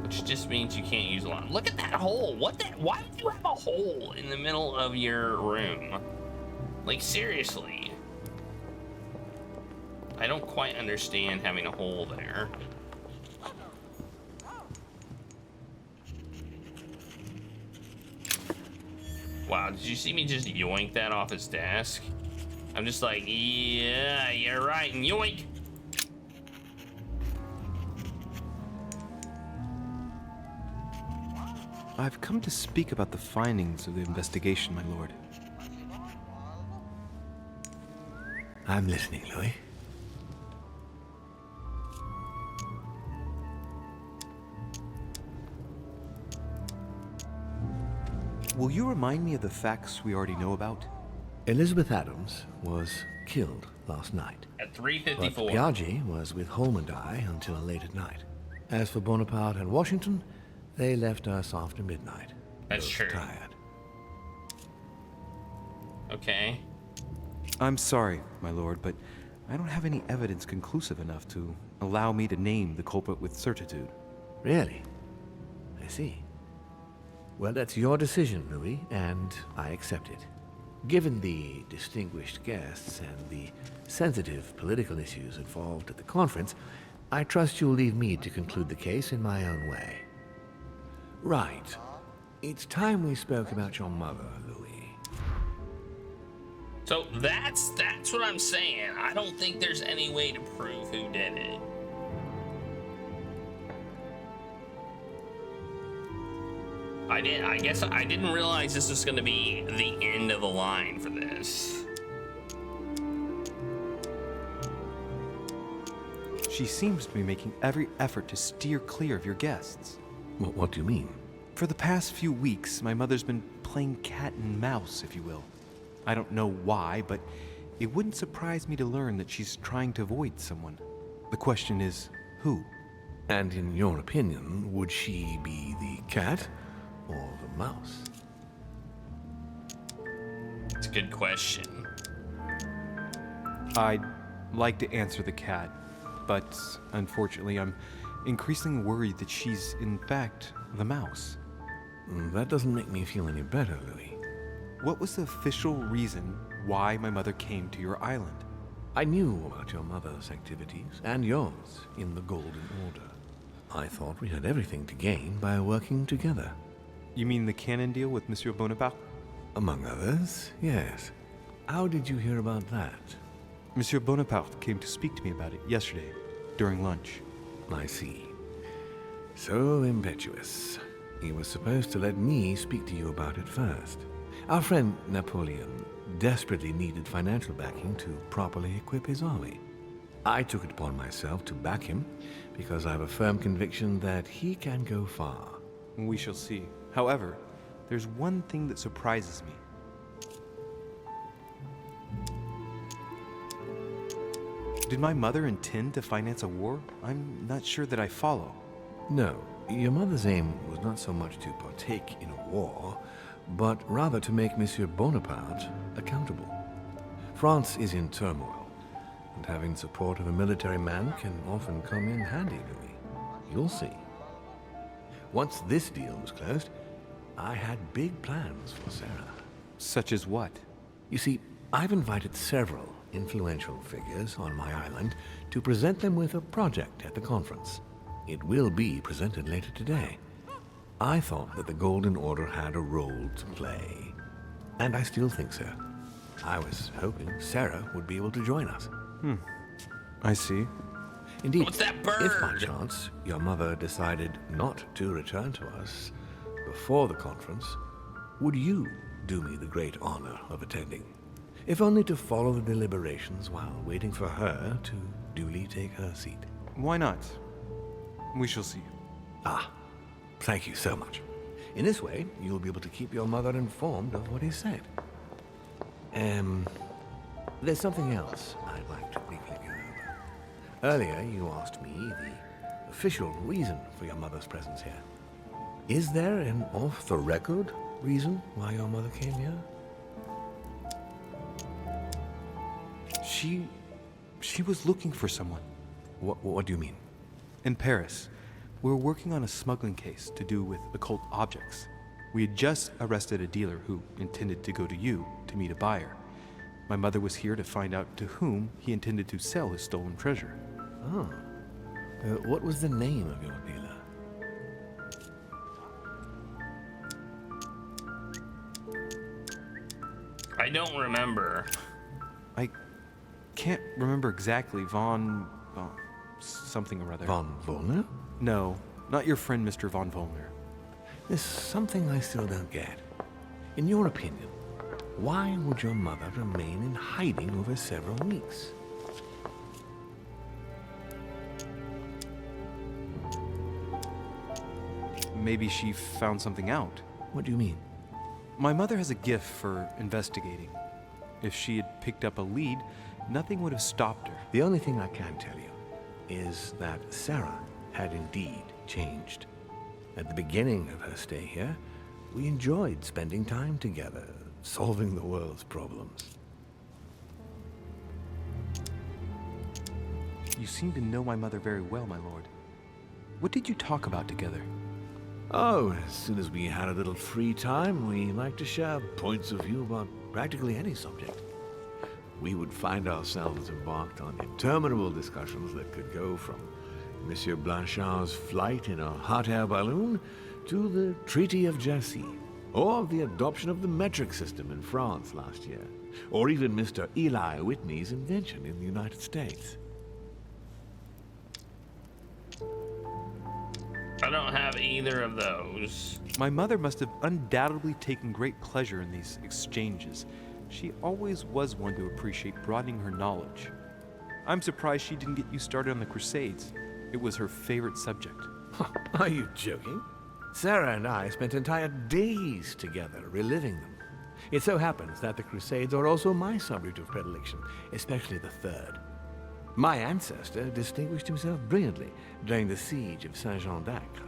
which just means you can't use alarm. Look at that hole. What the? Why would you have a hole in the middle of your room? Like, seriously. I don't quite understand having a hole there. Wow, did you see me just yoink that off his desk? I'm just like, yeah, you're right, yoink. I've come to speak about the findings of the investigation, my lord. I'm listening, Louis. Will you remind me of the facts we already know about? Elizabeth Adams was killed last night. At But 3:54. Piaggi was with Holm and I until late at night. As for Bonaparte and Washington, they left us after midnight. That's Both true. tired. Okay. I'm sorry, my lord, but I don't have any evidence conclusive enough to allow me to name the culprit with certitude. Really? I see. Well, that's your decision, Louis, and I accept it. Given the distinguished guests and the sensitive political issues involved at the conference, I trust you'll leave me to conclude the case in my own way. Right. It's time we spoke about your mother, Louis. So that's what I'm saying. I don't think there's any way to prove who did it. I guess I didn't realize this was going to be the end of the line for this. She seems to be making every effort to steer clear of your guests. What do you mean? For the past few weeks, my mother's been playing cat and mouse, if you will. I don't know why, but it wouldn't surprise me to learn that she's trying to avoid someone. The question is, who? And in your opinion, would she be the cat or the mouse? It's a good question. I'd like to answer the cat, but unfortunately I'm increasingly worried that she's in fact the mouse. That doesn't make me feel any better, Louis. What was the official reason why my mother came to your island? I knew about your mother's activities, and yours, in the Golden Order. I thought we had everything to gain by working together. You mean the cannon deal with Monsieur Bonaparte? Among others, yes. How did you hear about that? Monsieur Bonaparte came to speak to me about it yesterday, during lunch. I see. So impetuous. He was supposed to let me speak to you about it first. Our friend Napoleon desperately needed financial backing to properly equip his army. I took it upon myself to back him because I have a firm conviction that he can go far. We shall see. However, there's one thing that surprises me. Did my mother intend to finance a war? I'm not sure that I follow. No, your mother's aim was not so much to partake in a war, but rather to make Monsieur Bonaparte accountable. France is in turmoil, and having support of a military man can often come in handy, Louis. You'll see. Once this deal was closed, I had big plans for Sarah. Such as what? You see, I've invited several influential figures on my island to present them with a project at the conference. It will be presented later today. I thought that the Golden Order had a role to play, and I still think so. I was hoping Sarah would be able to join us. I see. Indeed, What's that bird? if by chance your mother decided not to return to us before the conference, would you do me the great honor of attending? If only to follow the deliberations while waiting for her to duly take her seat. Why not? We shall see. Ah, thank you so much. In this way, you'll be able to keep your mother informed of what is said. There's something else I'd like to briefly go over. Earlier, you asked me the official reason for your mother's presence here. Is there an off-the-record reason why your mother came here? She was looking for someone. What do you mean? In Paris. We were working on a smuggling case to do with occult objects. We had just arrested a dealer who intended to go to you to meet a buyer. My mother was here to find out to whom he intended to sell his stolen treasure. Oh. What was the name of your dealer? I don't remember. I can't remember exactly. Von something or other. Von Volner? No, not your friend, Mr. Von Volner. There's something I still don't get. In your opinion, why would your mother remain in hiding over several weeks? Maybe she found something out. What do you mean? My mother has a gift for investigating. If she had picked up a lead, nothing would have stopped her. The only thing I can tell you is that Sarah had indeed changed. At the beginning of her stay here, we enjoyed spending time together, solving the world's problems. You seem to know my mother very well, my lord. What did you talk about together? Oh, as soon as we had a little free time, we liked to share points of view about practically any subject. We would find ourselves embarked on interminable discussions that could go from Monsieur Blanchard's flight in a hot air balloon to the Treaty of Jersey, or the adoption of the metric system in France last year, or even Mr. Eli Whitney's invention in the United States. I don't have either of those. My mother must have undoubtedly taken great pleasure in these exchanges. She always was one to appreciate broadening her knowledge. I'm surprised she didn't get you started on the Crusades. It was her favorite subject. Are you joking? Sarah and I spent entire days together reliving them. It so happens that the Crusades are also my subject of predilection, especially the Third. My ancestor distinguished himself brilliantly during the siege of Saint-Jean d'Acre.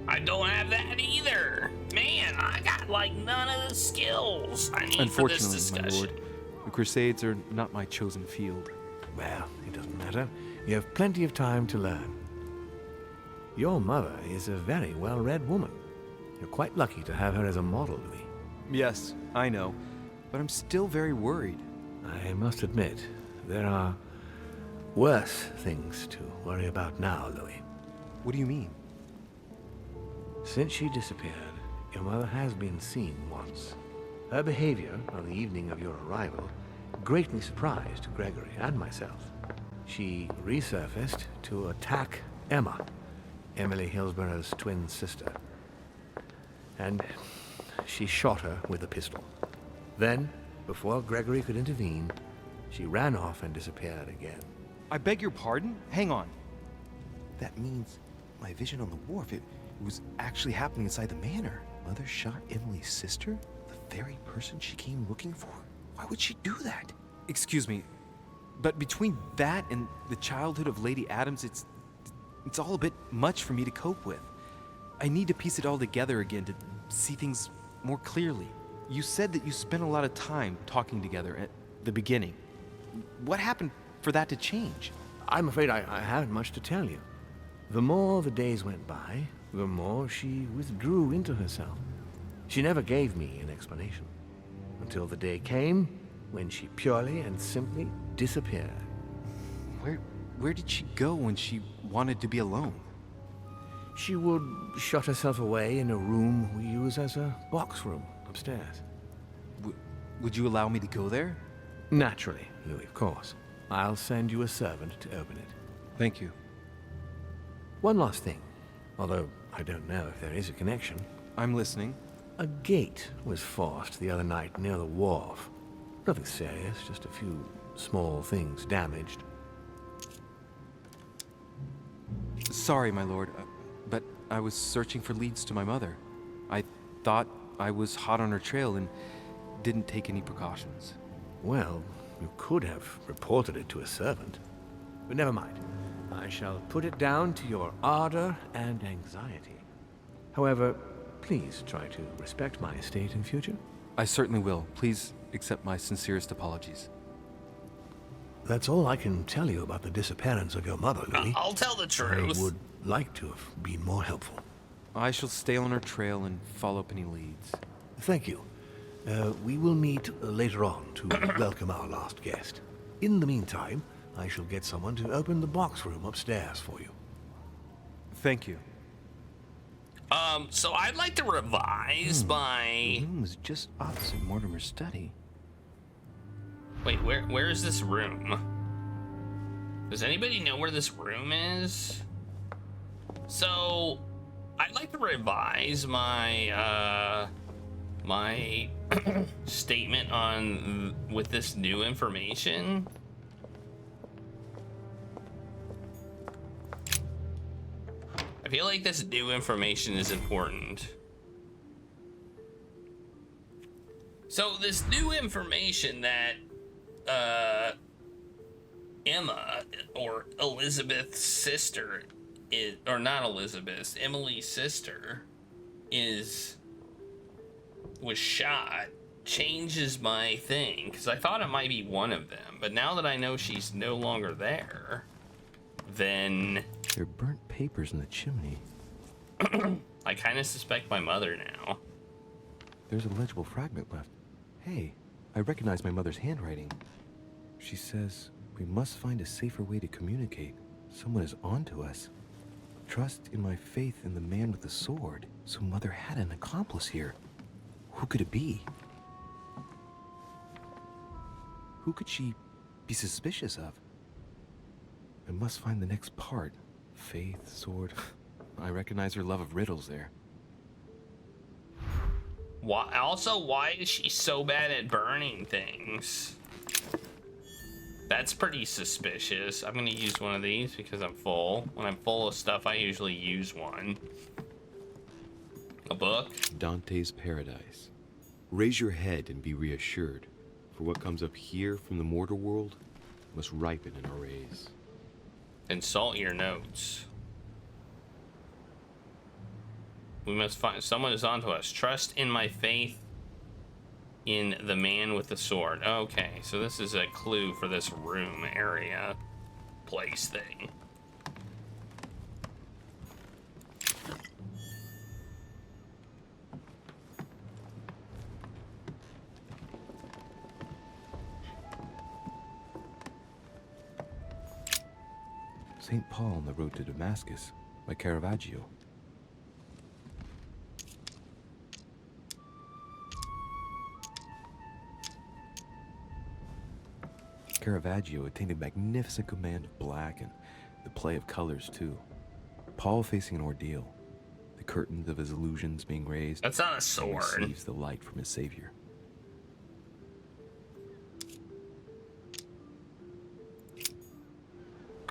I don't have that either. Man, I got like none of the skills I need for this Unfortunately, discussion. my lord, the Crusades are not my chosen field. Well, it doesn't matter. You have plenty of time to learn. Your mother is a very well-read woman. You're quite lucky to have her as a model, Louis. Yes, I know, but I'm still very worried. I must admit, there are worse things to worry about now, Louis. What do you mean? Since she disappeared, your mother has been seen once. Her behavior on the evening of your arrival greatly surprised Gregory and myself. She resurfaced to attack Emma, Emily Hillsborough's twin sister. And she shot her with a pistol. Then, before Gregory could intervene, she ran off and disappeared again. I beg your pardon? Hang on. That means my vision on the wharf, it was actually happening inside the manor. Mother shot Emily's sister? The very person she came looking for? Why would she do that? Excuse me, but between that and the childhood of Lady Adams, it's all a bit much for me to cope with. I need to piece it all together again to see things more clearly. You said that you spent a lot of time talking together at the beginning. What happened for that to change? I'm afraid I haven't much to tell you. The more the days went by, the more she withdrew into herself. She never gave me an explanation, until the day came when she purely and simply disappeared. Where did she go when she wanted to be alone? She would shut herself away in a room we use as a box room upstairs. Would you allow me to go there? Naturally, Louis, of course. I'll send you a servant to open it. Thank you. One last thing, although I don't know if there is a connection. I'm listening. A gate was forced the other night near the wharf. Nothing serious, just a few small things damaged. Sorry, my lord, but I was searching for leads to my mother. I thought I was hot on her trail and didn't take any precautions. Well, you could have reported it to a servant. But never mind. I shall put it down to your ardor and anxiety. However, please try to respect my estate in future. I certainly will. Please accept my sincerest apologies. That's all I can tell you about the disappearance of your mother, Louis. I'll tell the truth. I would like to have been more helpful. I shall stay on her trail and follow up any leads. Thank you. We will meet later on to welcome our last guest. In the meantime, I shall get someone to open the box room upstairs for you. Thank you. So I'd like to revise my... The room was just opposite Mortimer's study. Wait, where is this room? Does anybody know where this room is? So, I'd like to revise my, my statement on, with this new information. I feel like this new information is important. So this new information that Emma, or Elizabeth's sister, is, or not Elizabeth, Emily's sister, was shot, changes my thing, because I thought it might be one of them, but now that I know she's no longer there, then There are burnt papers in the chimney. I kind of suspect my mother now. There's a legible fragment left. Hey, I recognize my mother's handwriting. She says, we must find a safer way to communicate. Someone is onto us. Trust in my faith in the man with the sword. So Mother had an accomplice here. Who could it be? Who could she be suspicious of? I must find the next part. Faith, sword. I recognize her love of riddles there. Why is she so bad at burning things? That's pretty suspicious. I'm gonna use one of these because I'm full. When I'm full of stuff, I usually use one. A book. Dante's Paradise. Raise your head and be reassured, for what comes up here from the mortal world must ripen in our rays. Consult your notes. We must find someone is onto us. Trust in my faith in the man with the sword. Okay, so this is a clue for this room area place thing. St. Paul on the road to Damascus by Caravaggio. Caravaggio attained a magnificent command of black and the play of colors too. Paul facing an ordeal, the curtains of his illusions being raised. That's not a He sword. receives the light from his savior.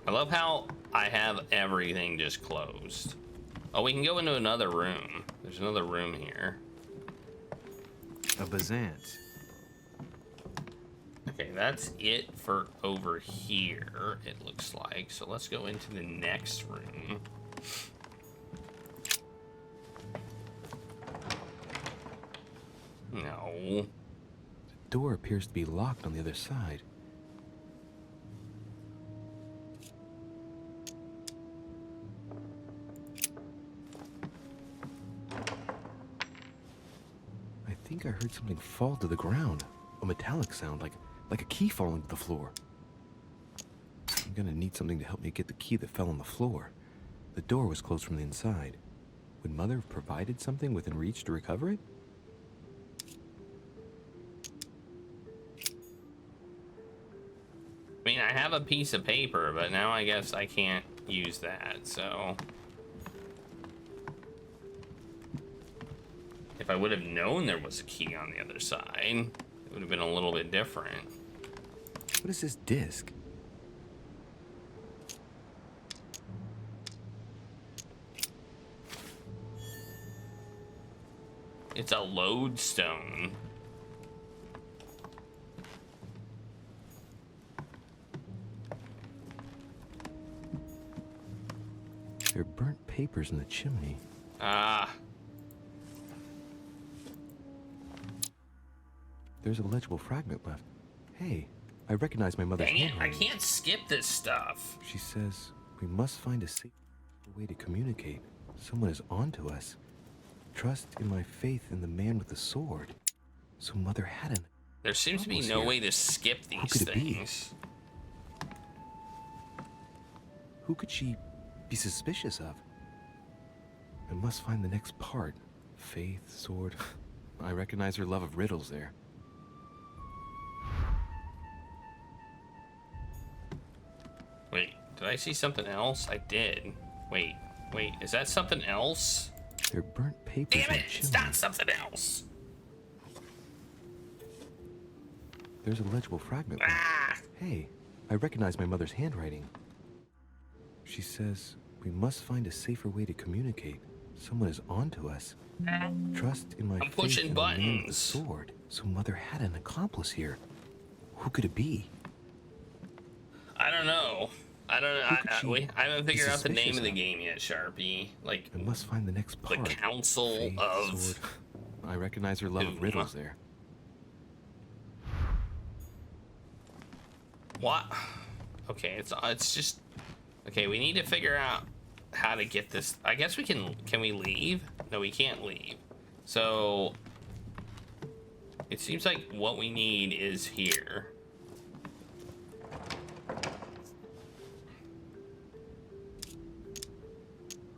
I love how I have everything just closed. Oh, we can go into another room. There's another room here. A Bazant. Okay, that's it for over here, it looks like. So let's go into the next room. No. The door appears to be locked on the other side. I think I heard something fall to the ground. A metallic sound, like a key falling to the floor. I'm gonna need something to help me get the key that fell on the floor. The door was closed from the inside. Would Mother have provided something within reach to recover it? I mean, I have a piece of paper, but now I guess I can't use that, so. If I would have known there was a key on the other side, it would have been a little bit different. What is this disc? It's a lodestone. There are burnt papers in the chimney. Ah, There's There's a legible fragment left. Hey, I recognize my mother's Dang it, I handwriting. can't skip this stuff. She says, we must find a safe way to communicate. Someone is onto us. Trust in my faith in the man with the sword. So Mother had an... There seems to be no way to skip these could it be? things. Who could she be suspicious of? I must find the next part. Faith, sword. I recognize her love of riddles there. Wait, did I see something else? I did. Wait, is that something else? They're burnt papers Damn and it, it's chimneys. not something else. There's a legible fragment left. Ah! Hey, I recognize my mother's handwriting. She says, we must find a safer way to communicate. Someone is onto us. Trust in my I'm faith pushing in the man with the buttons. sword. So Mother had an accomplice here. Who could it be? I don't know. I don't know. could she I haven't be figured out the name suspicious of the of? game yet, Sharpie. Like, I must find the next the part. Council Faith, of... sword. I recognize her love of Doom. riddles there. What? Okay, it's just... Okay, we need to figure out how to get this... I guess we can we leave? No, we can't leave. So... It seems like what we need is here.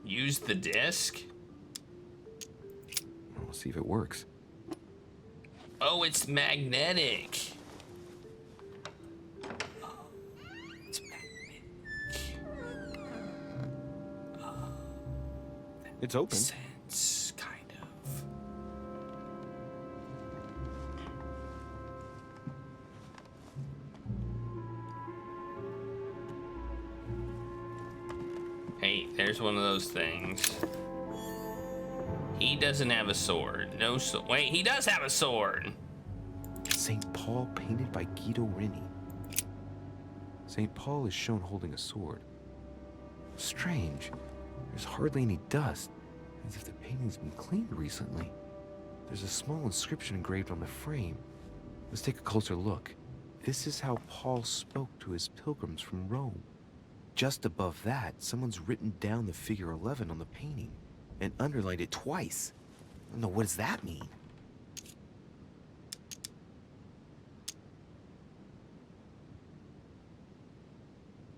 Use the disc? We'll see if it works. Oh, it's magnetic. It's magnetic. It's open. Sense, kind of. Hey, there's one of those things. He doesn't have a sword. No sword. Wait, he does have a sword. St. Paul painted by Guido Rini. St. Paul is shown holding a sword. Strange. There's hardly any dust, as if the painting's been cleaned recently. There's a small inscription engraved on the frame. Let's take a closer look. This is how Paul spoke to his pilgrims from Rome. Just above that, someone's written down the figure 11 on the painting and underlined it twice. No, what does that mean?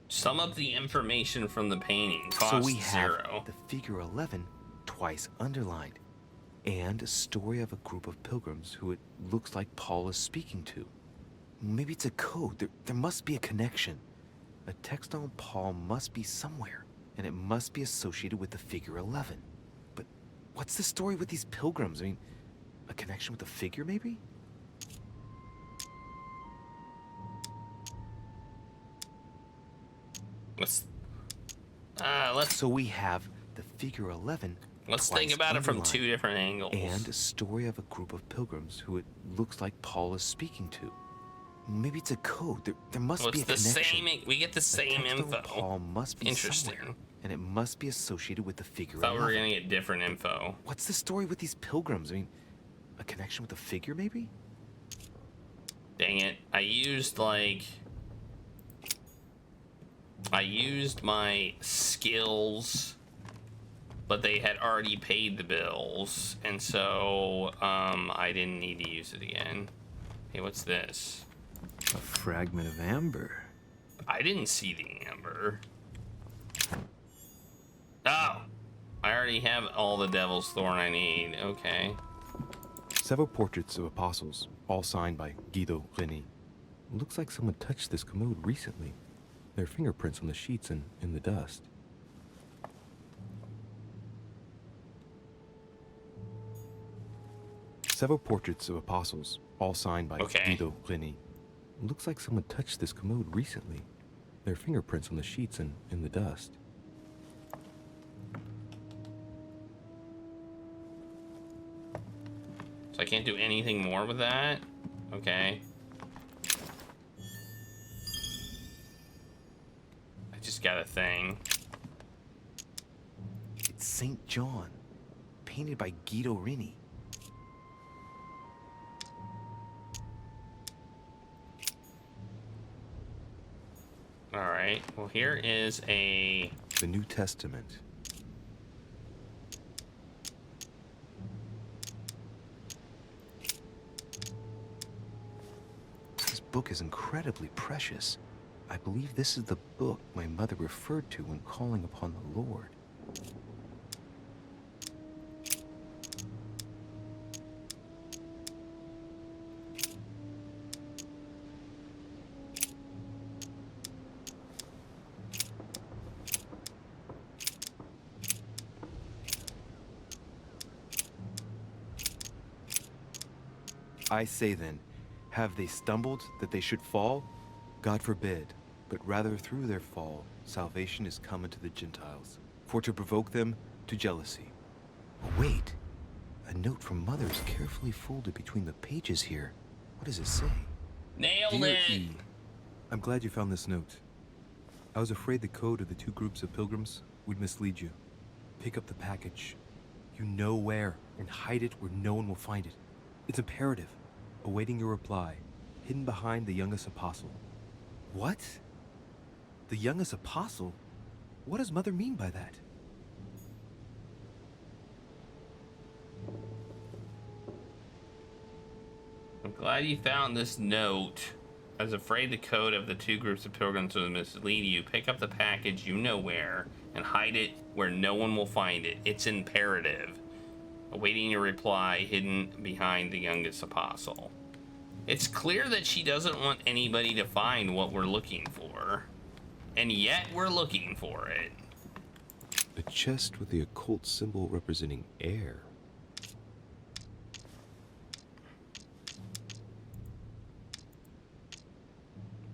Sum up the information from the painting. Cost So we have 0. the figure 11 twice underlined, and a story of a group of pilgrims who it looks like Paul is speaking to. Maybe it's a code. There must be a connection. A text on Paul must be somewhere, and it must be associated with the figure 11. But what's the story with these pilgrims? I mean, a connection with the figure, maybe? Let's So we have the figure 11 think twice about it from underlined, 2 different angles. and a story of a group of pilgrims who it looks like Paul is speaking to. Maybe it's a code. There must Well, be a it's the connection. same. We get the A same text on info. Paul must be Interesting. somewhere, and it must be associated with the figure Thought we were 11. gonna get different info. What's the story with these pilgrims? I mean, a connection with the figure, maybe? Dang it! I used my skills, but they had already paid the bills, and so I didn't need to use it again. Hey, what's this? A fragment of amber. I didn't see the amber. Oh! I already have all the Devil's Thorn I need. Okay. Several portraits of apostles, all signed by Guido Rini. Looks like someone touched this commode recently. There are fingerprints on the sheets and in the dust. Several portraits of apostles, all signed by Okay. Guido Rini. Looks like someone touched this commode recently. There are fingerprints on the sheets and in the dust. So I can't do anything more with that? Okay. I just got a thing. It's St. John, painted by Guido Rini. Alright, well here is a... The New Testament. This book is incredibly precious. I believe this is the book my mother referred to when calling upon the Lord. I say then, have they stumbled that they should fall? God forbid, but rather through their fall, salvation is come unto the Gentiles, for to provoke them to jealousy. Oh, wait, a note from Mother is carefully folded between the pages here. What does it say? Nailed Dear it! E, I'm glad you found this note. I was afraid the code of the two groups of pilgrims would mislead you. Pick up the package. You know where, and hide it where no one will find it. It's imperative. Awaiting your reply, hidden behind the youngest apostle. What? The youngest apostle? What does Mother mean by that? I'm glad you found this note. I was afraid the code of the two groups of pilgrims would mislead you. Pick up the package you know where, and hide it where no one will find it. It's imperative. Awaiting your reply, hidden behind the youngest apostle. It's clear that she doesn't want anybody to find what we're looking for. And yet we're looking for it. A chest with the occult symbol representing air.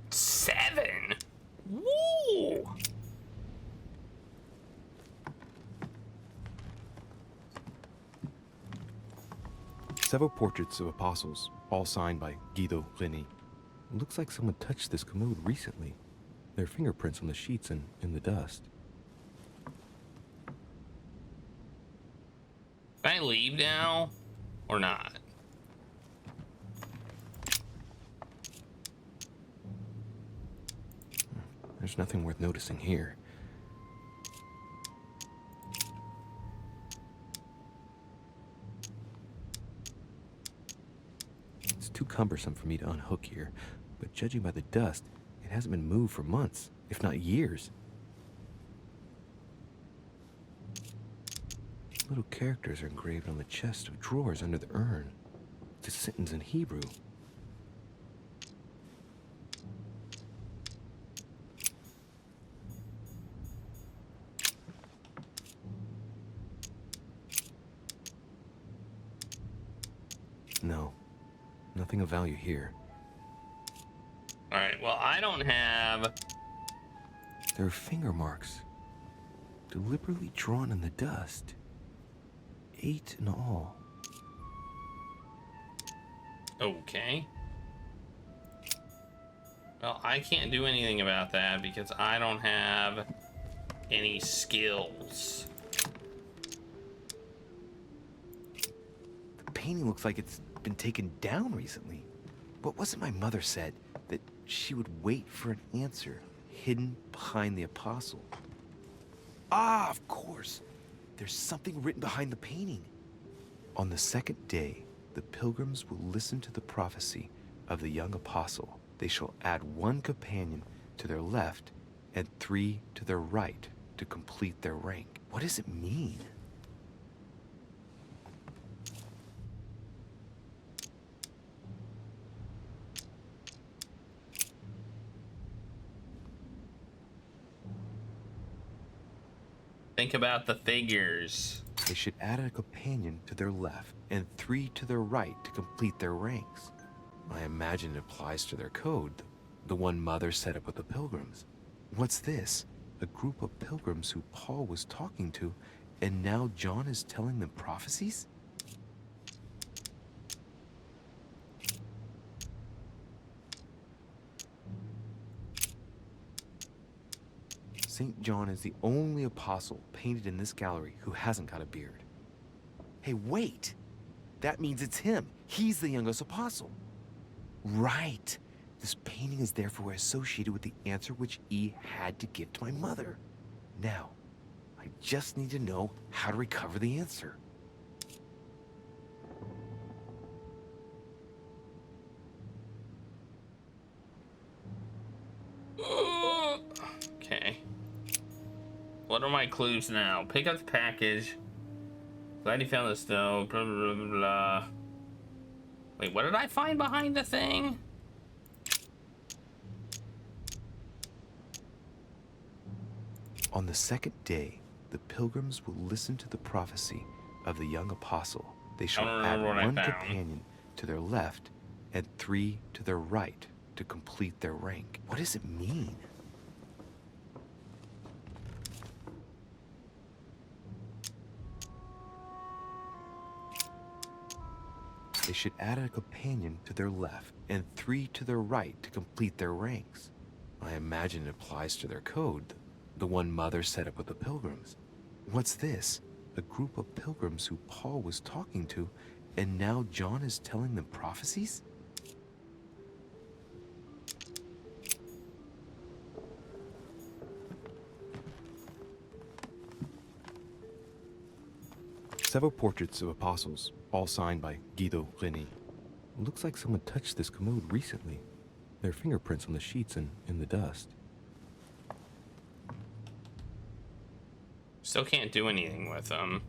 Seven? Woo! Several portraits of apostles, all signed by Guido Reni. It looks like someone touched this commode recently. There are fingerprints on the sheets and in the dust. Can I leave now? Or not? There's nothing worth noticing here. It's too cumbersome for me to unhook here, but judging by the dust, it hasn't been moved for months, if not years. Little characters are engraved on the chest of drawers under the urn. It's a sentence in Hebrew. No, nothing of value here. Alright, well, I don't have... There are finger marks, deliberately drawn in the dust. 8 in all. Okay. Well, I can't do anything about that because I don't have any skills. The painting looks like it's been taken down recently. What was it my mother said? That she would wait for an answer hidden behind the apostle. Ah, of course. There's something written behind the painting. On the second day, the pilgrims will listen to the prophecy of the young apostle. They shall add 1 companion to their left and 3 to their right to complete their rank. What does it mean? Think about the figures. They should add a companion to their left and 3 to their right to complete their ranks. I imagine it applies to their code, the one Mother set up with the pilgrims. What's this? A group of pilgrims who Paul was talking to, and now John is telling them prophecies? St. John is the only apostle painted in this gallery who hasn't got a beard. Hey, wait! That means it's him. He's the youngest apostle. Right. This painting is therefore associated with the answer which E had to give to my mother. Now, I just need to know how to recover the answer. Okay. What are my clues now? Pick up the package. Glad you found the stove. Blah, blah, blah, blah. Wait, what did I find behind the thing? On the second day, the pilgrims will listen to the prophecy of the young apostle. They shall don't add remember what I one found. companion to their left and 3 to their right to complete their rank. What does it mean? They should add a companion to their left and 3 to their right to complete their ranks. I imagine it applies to their code, the one Mother set up with the pilgrims. What's this? A group of pilgrims who Paul was talking to, and now John is telling them prophecies? Several portraits of apostles, all signed by Guido Reni. Looks like someone touched this commode recently. There are fingerprints on the sheets and in the dust. Still can't do anything with them.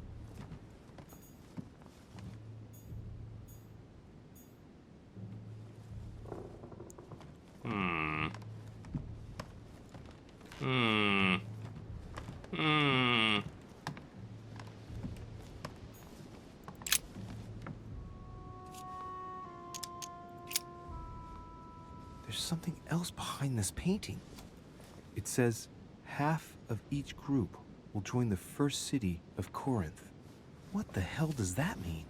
There's something else behind this painting. It says, half of each group will join the first city of Corinth. What the hell does that mean?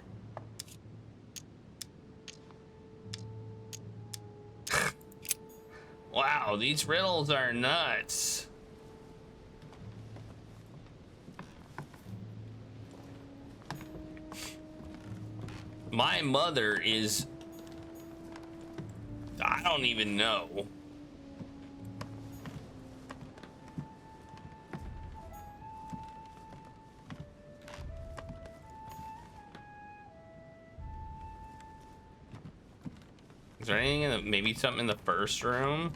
Wow, these riddles are nuts. My mother is... I don't even know. Is there anything in the, maybe something in the first room?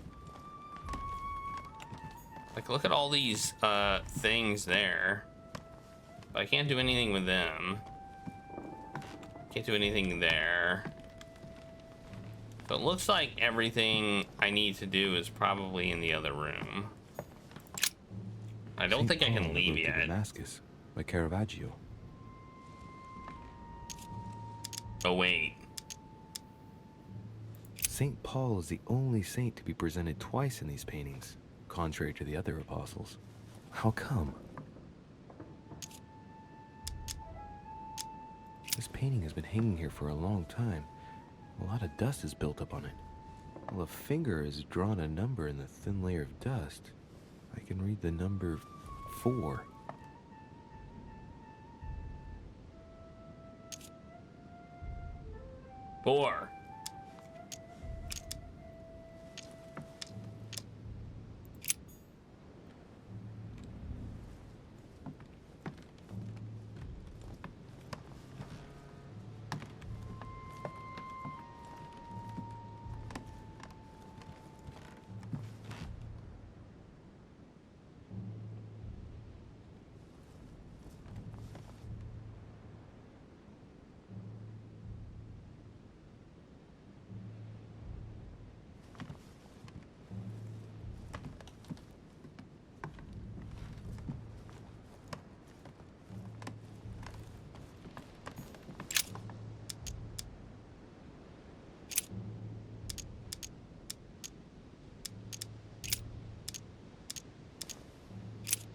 Like, look at all these things there. But I can't do anything with them. Can't do anything there. So it looks like everything I need to do is probably in the other room. I don't think I can leave yet. Damascus by Caravaggio. Oh wait. St. Paul is the only saint to be presented twice in these paintings, contrary to the other apostles. How come? This painting has been hanging here for a long time. A lot of dust is built up on it. Well, a finger has drawn a number in the thin layer of dust. I can read the number 4. Four.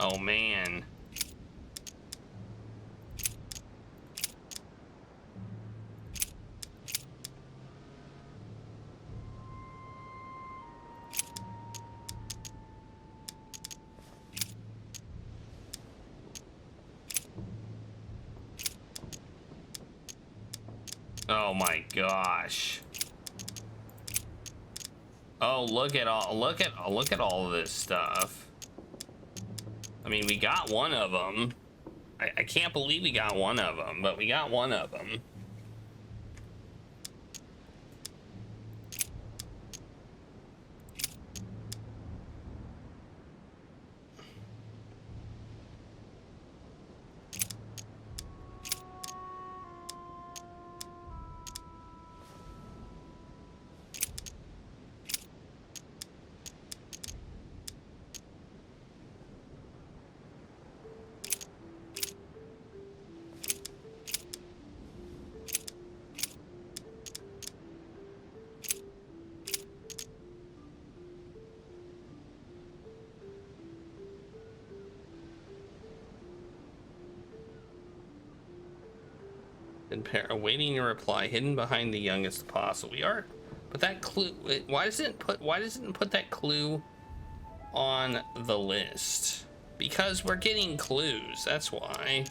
Oh man. Oh my gosh. Oh, look at all of this stuff. I mean, we got one of them. I can't believe we got one of them, but we got one of them. Awaiting a reply, hidden behind the youngest apostle. We are, but that clue. Why doesn't it put that clue on the list? Because we're getting clues. That's why.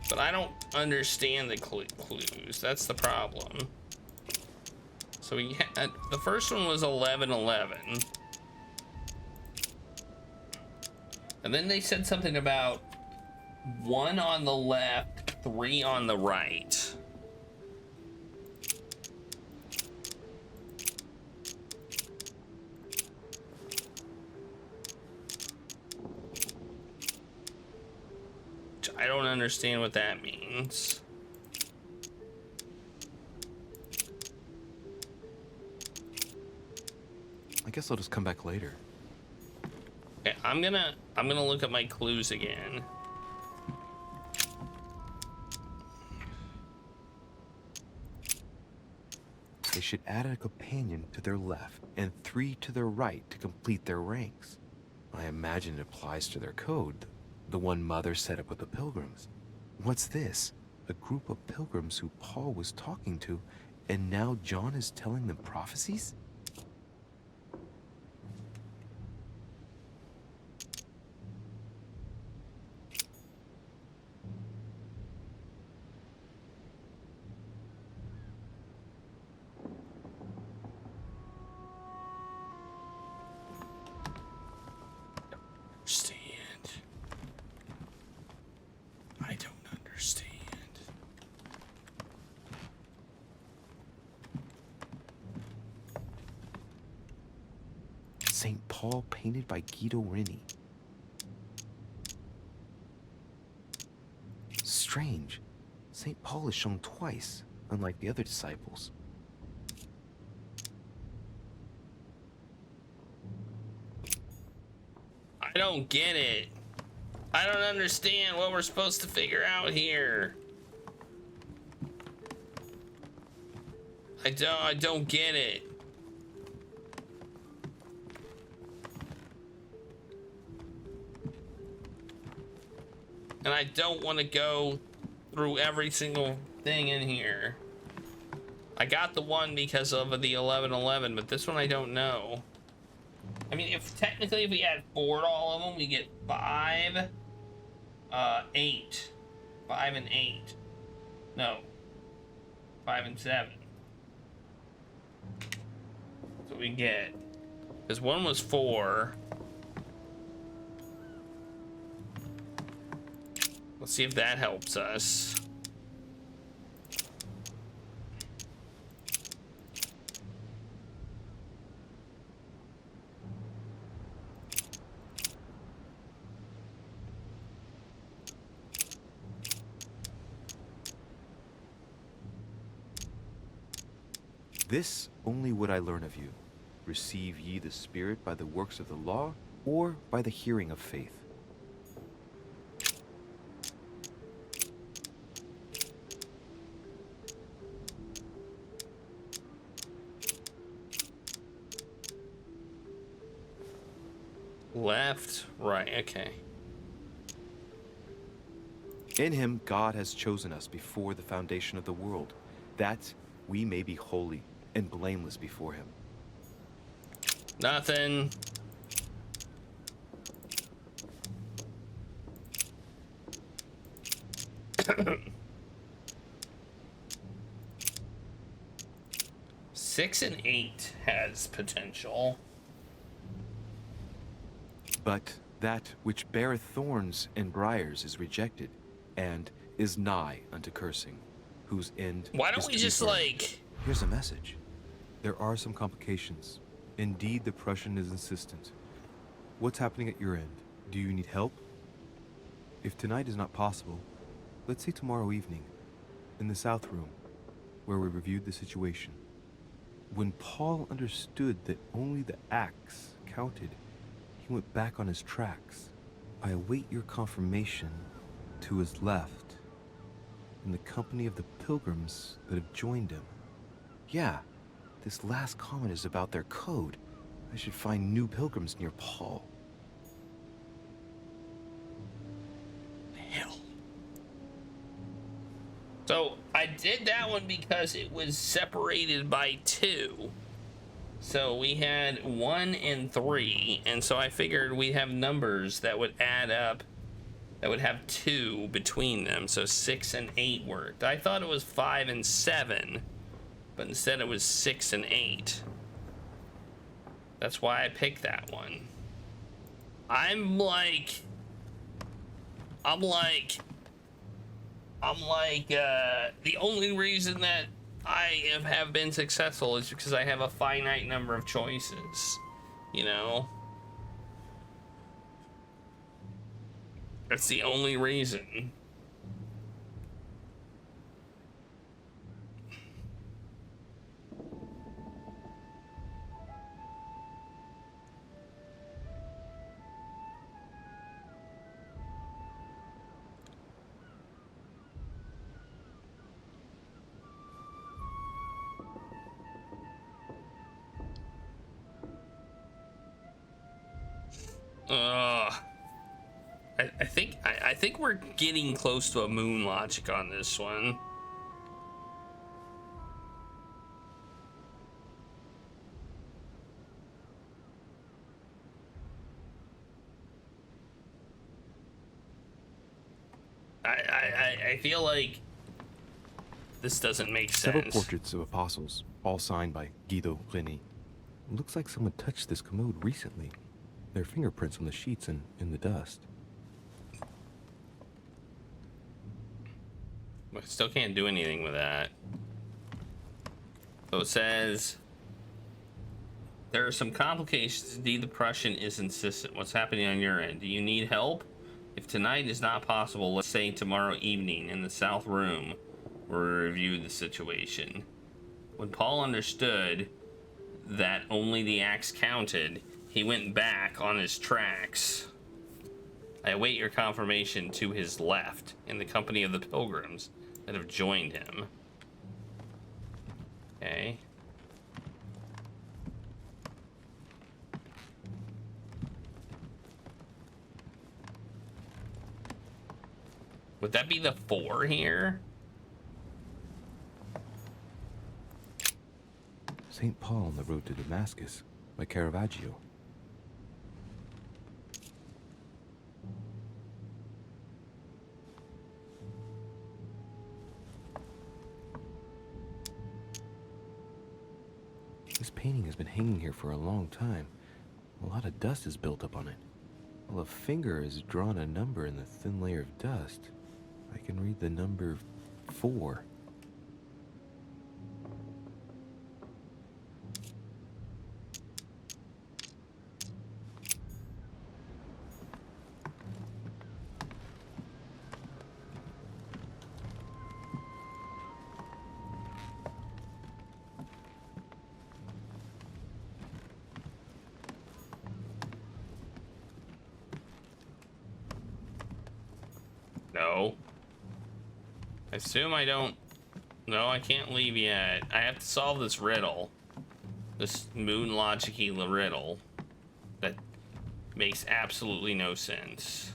But I don't understand the clues. That's the problem. So we had, the first one was 1111, and then they said something about 1 on the left, 3 on the right. I don't understand what that means. I guess I'll just come back later. Okay, I'm gonna look at my clues again. They should add a companion to their left and 3 to their right to complete their ranks. I imagine it applies to their code, the one Mother set up with the pilgrims. What's this? A group of pilgrims who Paul was talking to, and now John is telling them prophecies? I don't understand. St. Paul painted by Guido Reni. Strange. St. Paul is shown twice, unlike the other disciples. I don't get it. I don't understand what we're supposed to figure out here. I don't get it. And I don't want to go through every single thing in here. I got the one because of the 1111, but this one I don't know. I mean, if technically if we add 4 to all of them, we get 5, 8. 5 and 8. No. 5 and 7. That's what we get. Because one was 4. Let's see if that helps us. This only would I learn of you. Receive ye the Spirit by the works of the law, or by the hearing of faith? Left, right, okay. In him God has chosen us before the foundation of the world, that we may be holy and blameless before him. Nothing. 6 and 8 has potential. But that which beareth thorns and briars is rejected, and is nigh unto cursing, whose end Why don't is we to be just, burned. like... Here's a message. There are some complications. Indeed, the Prussian is insistent. What's happening at your end? Do you need help? If tonight is not possible, let's say tomorrow evening, in the South Room, where we reviewed the situation. When Paul understood that only the axe counted, he went back on his tracks. I await your confirmation to his left, in the company of the pilgrims that have joined him. Yeah, this last comment is about their code. I should find new pilgrims near Paul. Hell. So I did that one because it was separated by 2. So we had 1 and 3, and so I figured we'd have numbers that would add up, that would have 2 between them. So 6 and 8 worked. I thought it was 5 and 7, but instead it was 6 and 8. That's why I picked that one. I'm like, the only reason that I have been successful is because I have a finite number of choices, you know? That's the only reason. I think we're getting close to a moon logic on this one. I feel like this doesn't make sense. Several portraits of apostles, all signed by Guido Reni. Looks like someone touched this commode recently. Their fingerprints on the sheets and in the dust. I still can't do anything with that. So it says, there are some complications. Indeed, the Prussian is insistent. What's happening on your end? Do you need help? If tonight is not possible, let's say tomorrow evening in the South Room, where we review the situation. When Paul understood that only the axe counted, he went back on his tracks. I await your confirmation to his left, in the company of the pilgrims that have joined him. Okay. Would that be the 4 here? St. Paul on the road to Damascus by Caravaggio. This painting has been hanging here for a long time. A lot of dust is built up on it. While a finger has drawn a number in the thin layer of dust, I can read the number 4. No. I assume I don't... No, I can't leave yet. I have to solve this riddle. This moon logic-y riddle. That makes absolutely no sense.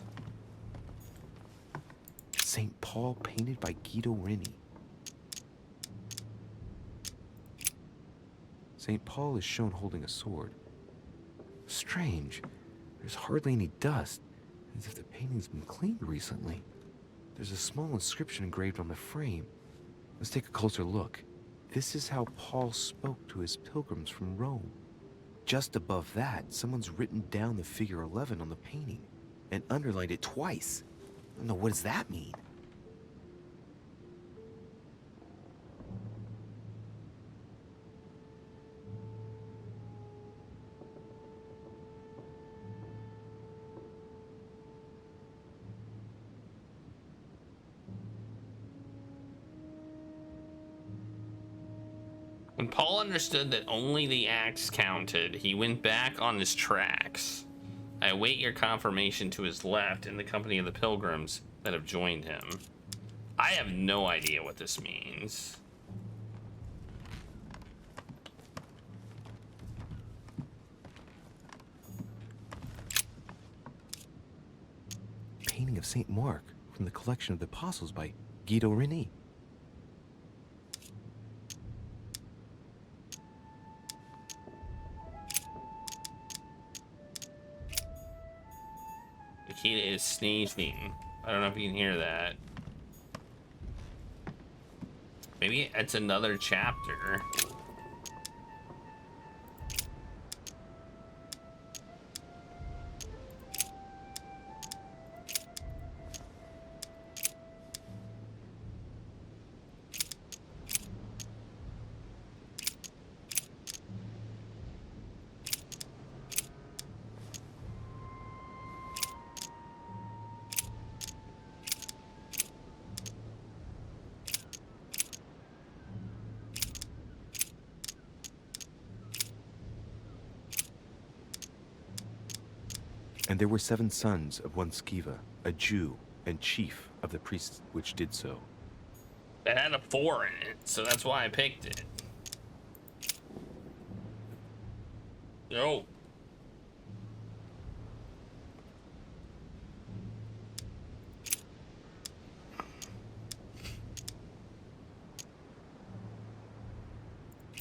St. Paul painted by Guido Reni. St. Paul is shown holding a sword. Strange. There's hardly any dust, as if the painting's been cleaned recently. There's a small inscription engraved on the frame. Let's take a closer look. This is how Paul spoke to his pilgrims from Rome. Just above that, someone's written down the figure 11 on the painting and underlined it twice. I don't know, what does that mean? When Paul understood that only the acts counted, he went back on his tracks. I await your confirmation to his left in the company of the pilgrims that have joined him. I have no idea what this means. Painting of St. Mark from the collection of the Apostles by Guido Reni. Nikita is sneezing. I don't know if you can hear that. Maybe it's another chapter. And there were 7 sons of one Sceva, a Jew and chief of the priests which did so. It had a 4 in it, so that's why I picked it. Yo.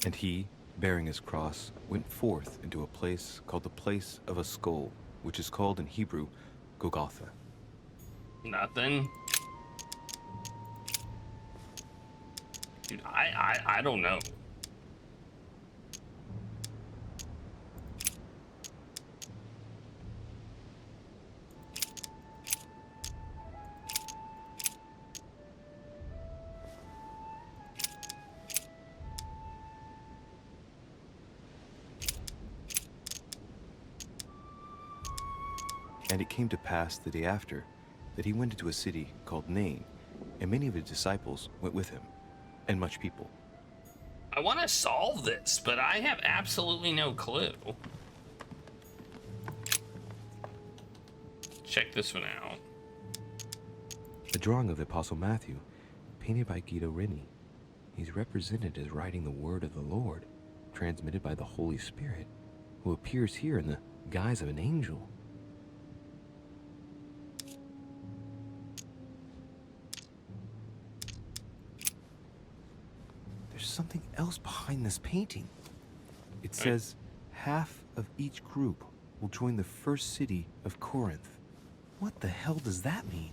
And he, bearing his cross, went forth into a place called the place of a skull, which is called in Hebrew Golgotha. Nothing. Dude, I don't know. And it came to pass the day after that he went into a city called Nain, and many of his disciples went with him, and much people. I want to solve this, but I have absolutely no clue. Check this one out. A drawing of the Apostle Matthew, painted by Guido Reni. He's represented as writing the word of the Lord, transmitted by the Holy Spirit, who appears here in the guise of an angel. There's something else behind this painting. It says, half of each group will join the first city of Corinth. What the hell does that mean?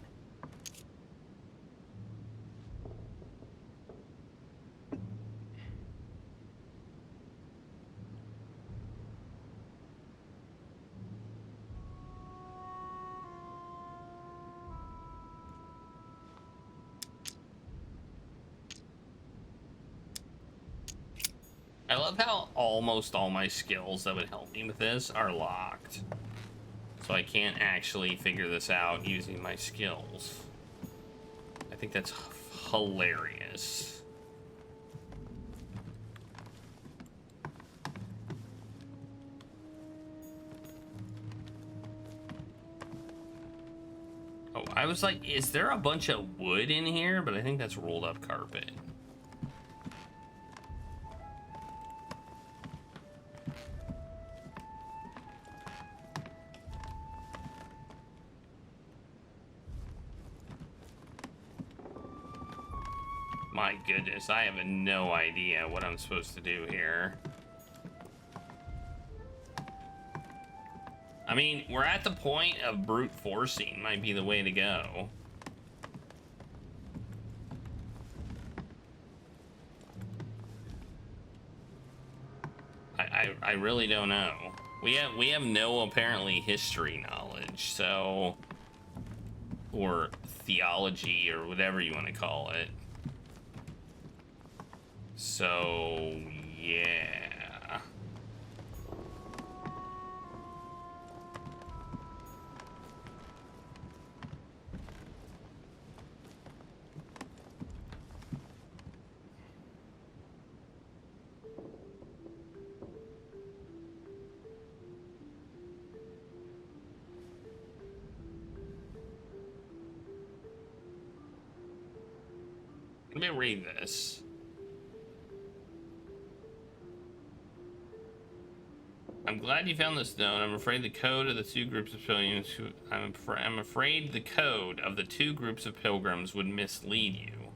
I love how almost all my skills that would help me with this are locked. So I can't actually figure this out using my skills. I think that's hilarious. Oh, I was like, is there a bunch of wood in here? But I think that's rolled up carpet. My goodness, I have no idea what I'm supposed to do here. I mean, we're at the point of brute forcing might be the way to go. I really don't know. We have no apparently history knowledge, so, or theology or whatever you want to call it. So yeah. Let me read this. I'm glad you found this note. I'm afraid the code of the two groups of pilgrims I'm afraid the code of the two groups of pilgrims would mislead you.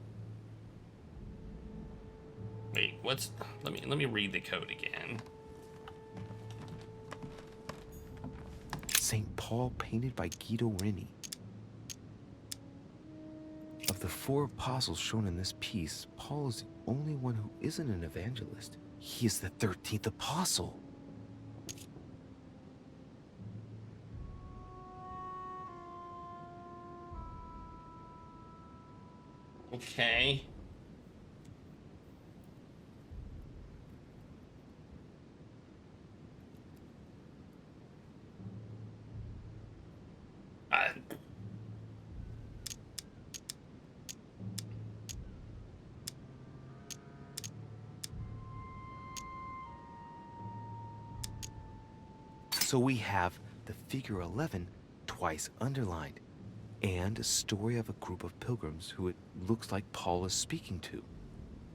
Wait, what's let me read the code again. St. Paul painted by Guido Reni. Of the 4 apostles shown in this piece, Paul is the only one who isn't an evangelist. He is the 13th apostle. Okay. So we have the figure 11 twice underlined, and a story of a group of pilgrims who it looks like Paul is speaking to.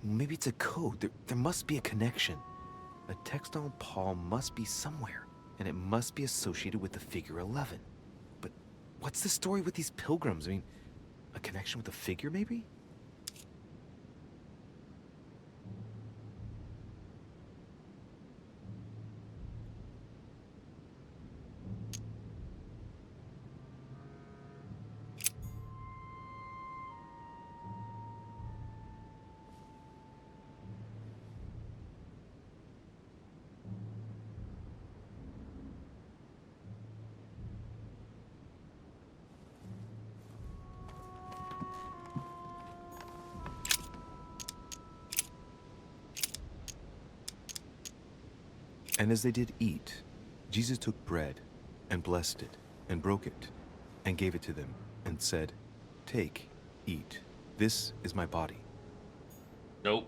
Maybe it's a code. There must be a connection. A text on Paul must be somewhere, and it must be associated with the figure 11. But what's the story with these pilgrims? I mean, a connection with the figure, maybe? And as they did eat, Jesus took bread and blessed it and broke it and gave it to them and said, "Take, eat. This is my body." Nope.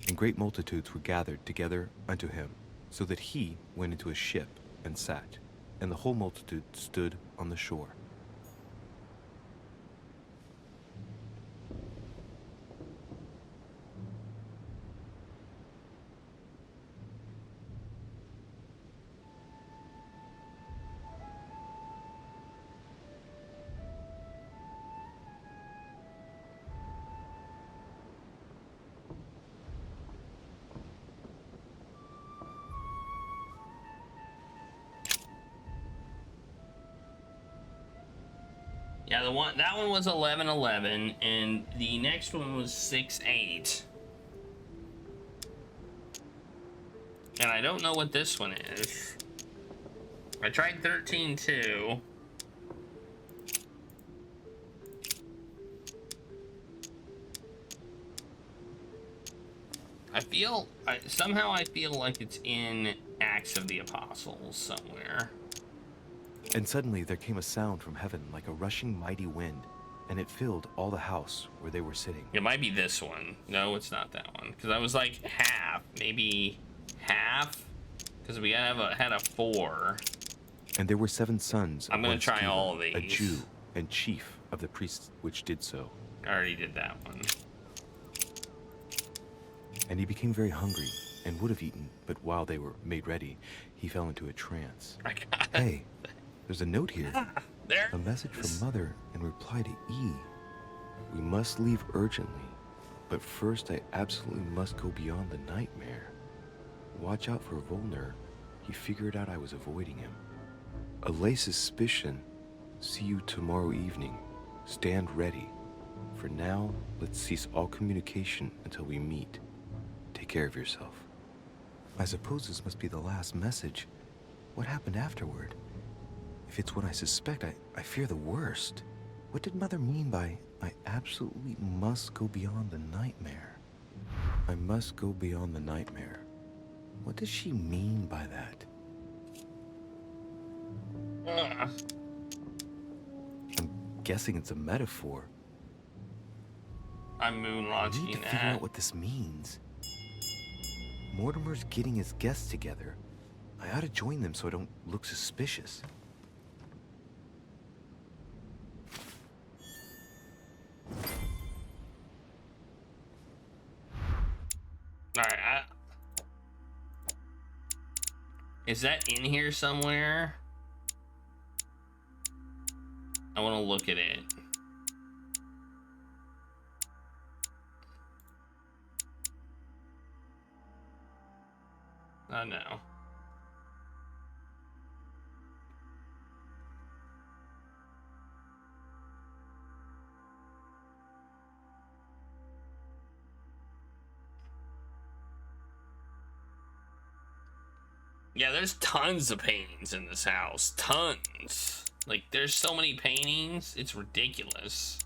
And great multitudes were gathered together unto him, so that he went into a ship and sat, and the whole multitude stood on the shore. Yeah, that one was 11:11, and the next one was 6:8. And I don't know what this one is. I tried 13:2. Somehow I feel like it's in Acts of the Apostles somewhere. And suddenly there came a sound from heaven like a rushing mighty wind, and it filled all the house where they were sitting. It might be this one. No, it's not that one. Because I was like half, maybe half, because we had a 4. And there were 7 sons of I'm gonna one try Sceva, all of these. a Jew and chief of the priests which did so. I already did that one. And he became very hungry and would have eaten, but while they were made ready, he fell into a trance. I got it. Hey, there's a note here. There. A message from Mother in reply to E. We must leave urgently, but first I absolutely must go beyond the nightmare. Watch out for Volner. He figured out I was avoiding him. Allay suspicion. See you tomorrow evening. Stand ready. For now, let's cease all communication until we meet. Take care of yourself. I suppose this must be the last message. What happened afterward? If it's what I suspect, I fear the worst. What did Mother mean by, I absolutely must go beyond the nightmare? I must go beyond the nightmare. What does she mean by that? I'm guessing it's a metaphor. I'm I moonwatching need to figure out what this means. Mortimer's getting his guests together. I ought to join them so I don't look suspicious. Alright, is that in here somewhere? I want to look at it. Oh no. Yeah, there's tons of paintings in this house. Tons. Like, there's so many paintings, it's ridiculous.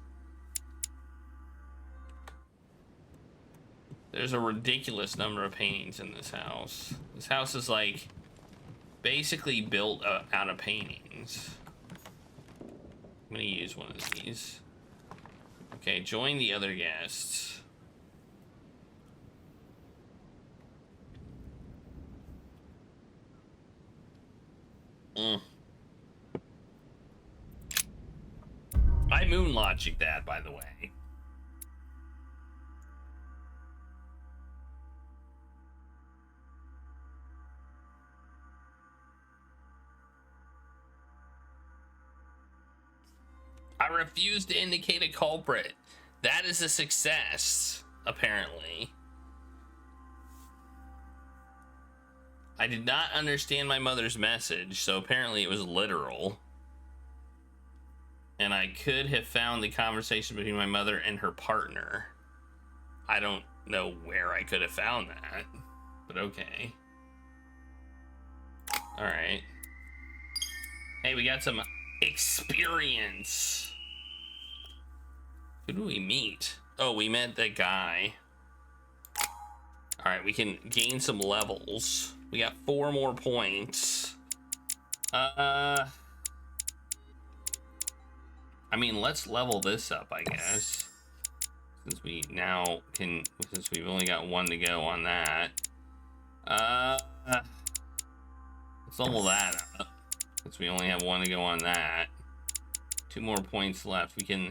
There's a ridiculous number of paintings in this house. This house is, like, basically built out of paintings. I'm gonna use one of these. Okay, join the other guests. I moon logic that, by the way. I refuse to indicate a culprit. That is a success, apparently. I did not understand my mother's message, so apparently it was literal. And I could have found the conversation between my mother and her partner. I don't know where I could have found that, but okay. All right. Hey, we got some experience. Who do we meet? Oh, we met that guy. All right, we can gain some levels. We got 4 more points. I mean, let's level this up, I guess. Since we now can, since we've only got 1 to go on that. Let's level that up. Since we only have 1 to go on that. 2 more points left. We can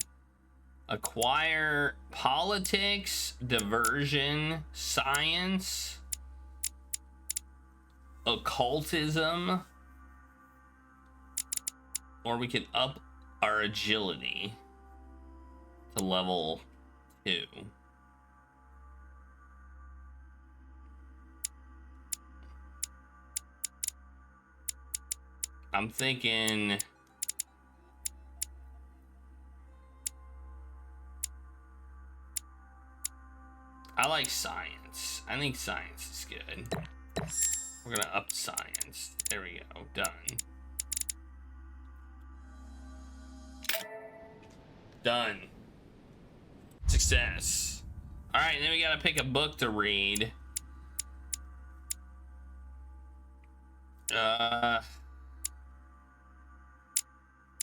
acquire politics, diversion, science, occultism, or we can up our agility to level 2. I'm thinking I like science. I think science is good. We're gonna up science. There we go. Done. Done. Success. Alright, then we gotta pick a book to read.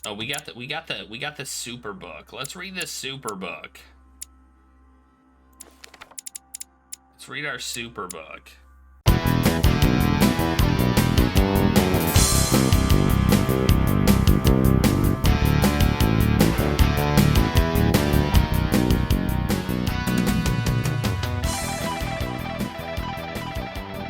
Oh, we got the super book. Let's read this super book. Let's read our super book.